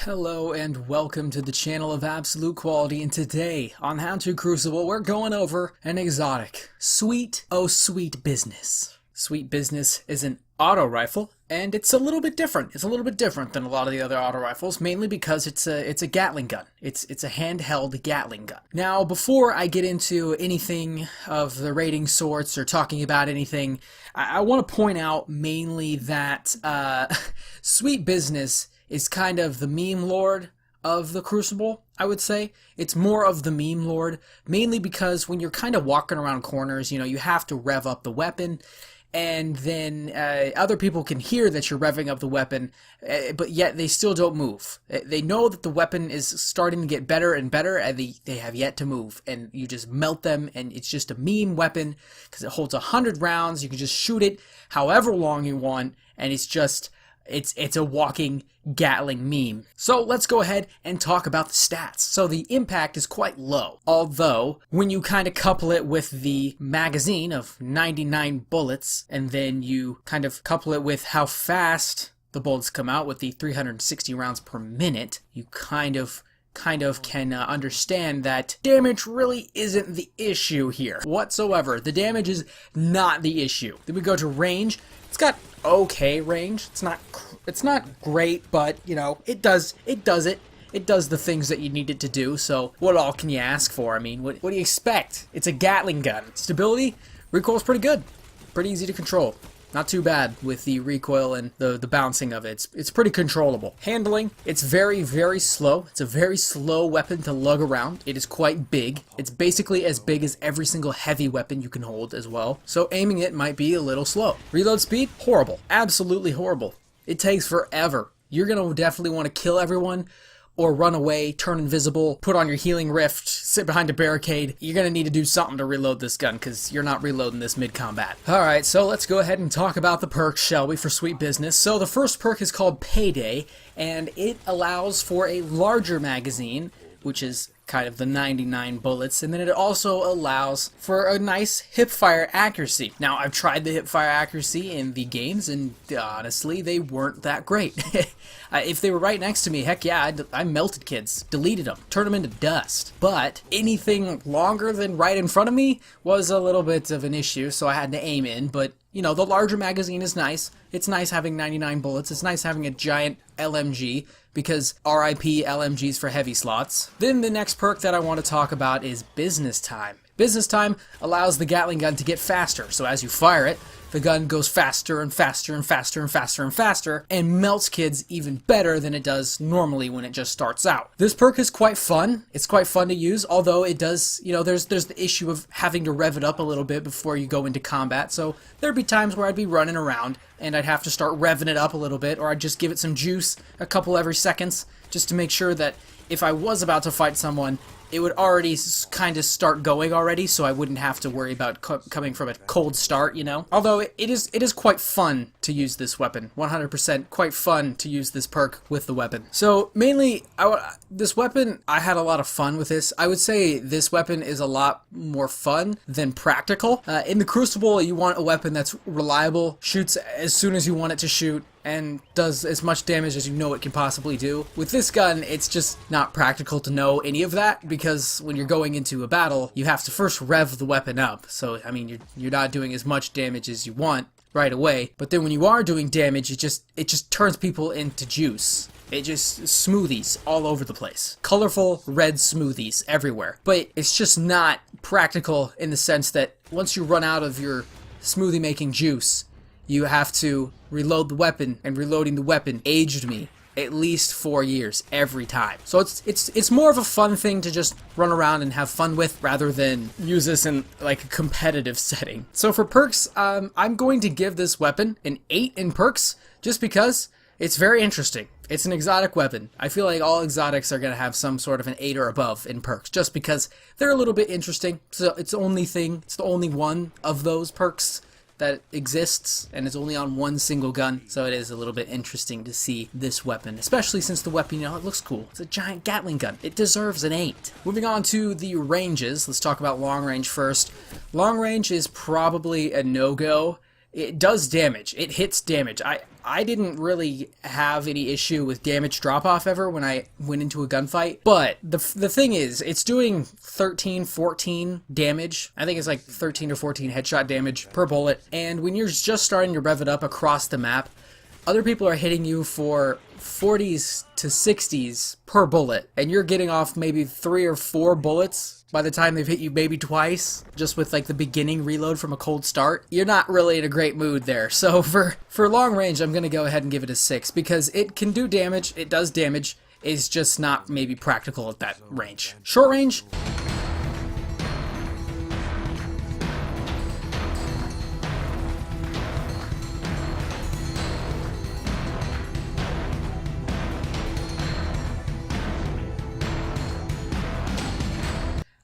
Hello and welcome to the channel of absolute quality, and today on How to Crucible we're going over an exotic, sweet, oh sweet business. Sweet business is an auto rifle, and it's a little bit different. It's a little bit different than a lot of the other auto rifles, mainly because it's a Gatling gun. It's a handheld Gatling gun. Now, before I get into anything of the rating sorts or talking about anything, I want to point out mainly that sweet business is kind of the meme lord of the Crucible, I would say. It's more of the meme lord, mainly because when you're kind of walking around corners, you have to rev up the weapon, and then other people can hear that you're revving up the weapon, but yet they still don't move. They know that the weapon is starting to get better and better, and they have yet to move, and you just melt them, and it's just a meme weapon, because it holds 100 rounds, you can just shoot it however long you want, and it's just... It's a walking Gatling meme. So let's go ahead and talk about the stats. So the impact is quite low, although when you kind of couple it with the magazine of 99 bullets, and then you kind of couple it with how fast the bullets come out with the 360 rounds per minute, you kind of can understand that damage really isn't the issue here whatsoever. The damage is not the issue. Then we go to range. It's got okay range. It's not great, but it does it. It does the things that you need it to do. So what all can you ask for? I mean, what do you expect? It's a Gatling gun. Stability, recoil is pretty good. Pretty easy to control. Not too bad with the recoil and the bouncing of it. It's pretty controllable. Handling, it's very, very slow. It's a very slow weapon to lug around. It is quite big. It's basically as big as every single heavy weapon you can hold as well. So aiming it might be a little slow. Reload speed, horrible. Absolutely horrible. It takes forever. You're going to definitely want to kill everyone, or run away, turn invisible, put on your healing rift, sit behind a barricade. You're going to need to do something to reload this gun, because you're not reloading this mid-combat. Alright, so let's go ahead and talk about the perks, shall we, for sweet business. So the first perk is called Payday, and it allows for a larger magazine, which is kind of the 99 bullets, and then it also allows for a nice hipfire accuracy. Now, I've tried the hipfire accuracy in the games, and honestly, they weren't that great. If they were right next to me, heck yeah, I melted kids, deleted them, turned them into dust. But anything longer than right in front of me was a little bit of an issue, so I had to aim in, but the larger magazine is nice. It's nice having 99 bullets. It's nice having a giant LMG, because RIP LMGs for heavy slots. Then the next perk that I want to talk about is Business Time. Business Time allows the Gatling gun to get faster, so as you fire it, the gun goes faster and faster and faster and faster and faster, and melts kids even better than it does normally when it just starts out. This perk is quite fun. It's quite fun to use, although it does, there's the issue of having to rev it up a little bit before you go into combat, so there'd be times where I'd be running around, and I'd have to start revving it up a little bit, or I'd just give it some juice a couple every seconds, just to make sure that if I was about to fight someone, it would already kind of start going already, so I wouldn't have to worry about coming from a cold start, Although it is quite fun to use this weapon, 100% quite fun to use this perk with the weapon. So mainly, this weapon, I had a lot of fun with this. I would say this weapon is a lot more fun than practical. In the Crucible, you want a weapon that's reliable, shoots as soon as you want it to shoot, and does as much damage as you know it can possibly do. With this gun, it's just not practical to know any of that, because when you're going into a battle, you have to first rev the weapon up. So, I mean, you're not doing as much damage as you want right away, but then when you are doing damage, it just turns people into juice. It just smoothies all over the place. Colorful red smoothies everywhere. But it's just not practical in the sense that once you run out of your smoothie making juice, you have to reload the weapon, and reloading the weapon aged me at least 4 years every time. So it's more of a fun thing to just run around and have fun with, rather than use this in like a competitive setting. So for perks, I'm going to give this weapon an 8 in perks, just because it's very interesting. It's an exotic weapon. I feel like all exotics are going to have some sort of an 8 or above in perks, just because they're a little bit interesting. So it's the only one of those perks that exists, and it's only on one single gun, so it is a little bit interesting to see this weapon, especially since the weapon, it looks cool. It's a giant Gatling gun. It deserves an 8. Moving on to the ranges, let's talk about long range first. Long range is probably a no-go, it does damage. It hits damage. I didn't really have any issue with damage drop-off ever when I went into a gunfight, but the thing is, it's doing 13, 14 damage. I think it's like 13 or 14 headshot damage per bullet, and when you're just starting to rev it up across the map, other people are hitting you for 40s to 60s per bullet, and you're getting off maybe 3 or 4 bullets by the time they've hit you maybe twice, just with like the beginning reload from a cold start. You're not really in a great mood there. So for long range, I'm going to go ahead and give it a 6, because it can do damage, it does damage, it's just not maybe practical at that range. Short range,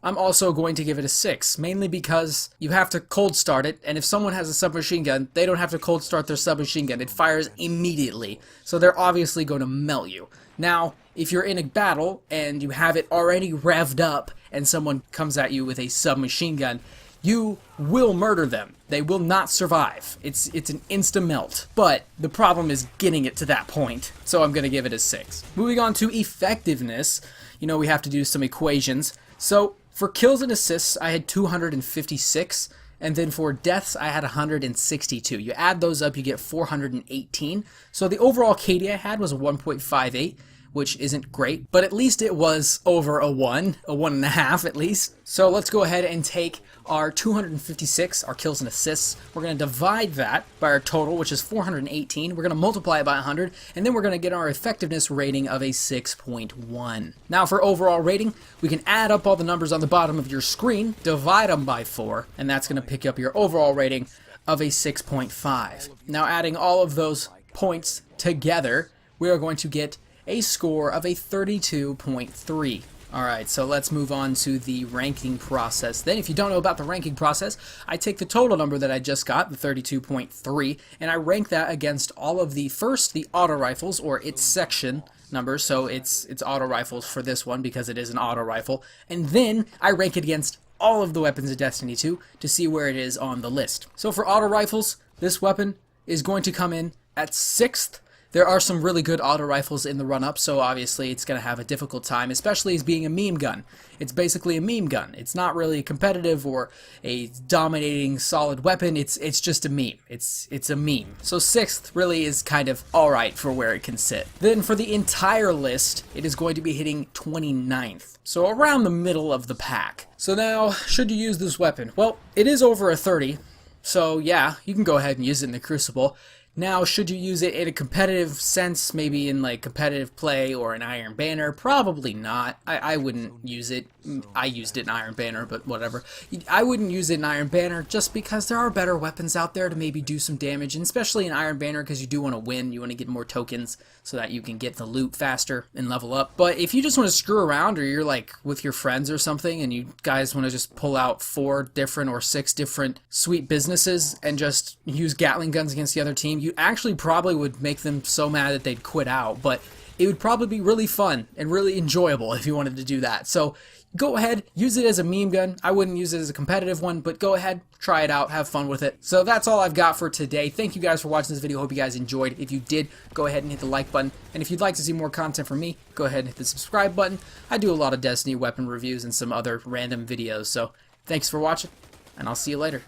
I'm also going to give it a 6, mainly because you have to cold start it, and if someone has a submachine gun, they don't have to cold start their submachine gun. It fires immediately, so they're obviously going to melt you. Now, if you're in a battle and you have it already revved up and someone comes at you with a submachine gun, you will murder them. They will not survive. It's an insta-melt. But the problem is getting it to that point, so I'm going to give it a 6. Moving on to effectiveness, we have to do some equations. So, for kills and assists, I had 256, and then for deaths, I had 162. You add those up, you get 418. So the overall KD I had was a 1.58, which isn't great, but at least it was over a 1.5 at least. So let's go ahead and take our 256, our kills and assists. We're going to divide that by our total, which is 418. We're going to multiply it by 100, and then we're going to get our effectiveness rating of a 6.1. Now for overall rating, we can add up all the numbers on the bottom of your screen, divide them by 4, and that's going to pick up your overall rating of a 6.5. Now adding all of those points together, we are going to get a score of a 32.3. Alright, so let's move on to the ranking process. Then, if you don't know about the ranking process, I take the total number that I just got, the 32.3, and I rank that against all of the auto rifles, or its section numbers, so it's auto rifles for this one because it is an auto rifle, and then I rank it against all of the weapons of Destiny 2 to see where it is on the list. So for auto rifles, this weapon is going to come in at 6th. There are some really good auto rifles in the run-up, so obviously it's going to have a difficult time, especially as being a meme gun. It's basically a meme gun. It's not really competitive or a dominating solid weapon. It's just a meme. It's a meme. So 6th really is kind of alright for where it can sit. Then for the entire list, it is going to be hitting 29th. So around the middle of the pack. So now, should you use this weapon? Well, it is over a 30, so yeah, you can go ahead and use it in the Crucible. Now, should you use it in a competitive sense, maybe in like competitive play or an Iron Banner? Probably not. I wouldn't use it. I used it in Iron Banner, but whatever. I wouldn't use it in Iron Banner just because there are better weapons out there to maybe do some damage, and especially in Iron Banner because you do want to win. You want to get more tokens so that you can get the loot faster and level up. But if you just want to screw around, or you're like with your friends or something and you guys want to just pull out 4 different or 6 different sweet businesses and just use Gatling guns against the other team, you actually probably would make them so mad that they'd quit out, but it would probably be really fun and really enjoyable if you wanted to do that. So go ahead, use it as a meme gun. I wouldn't use it as a competitive one, but go ahead, try it out, have fun with it. So that's all I've got for today. Thank you guys for watching this video. Hope you guys enjoyed. If you did, go ahead and hit the like button. And if you'd like to see more content from me, go ahead and hit the subscribe button. I do a lot of Destiny weapon reviews and some other random videos. So thanks for watching, and I'll see you later.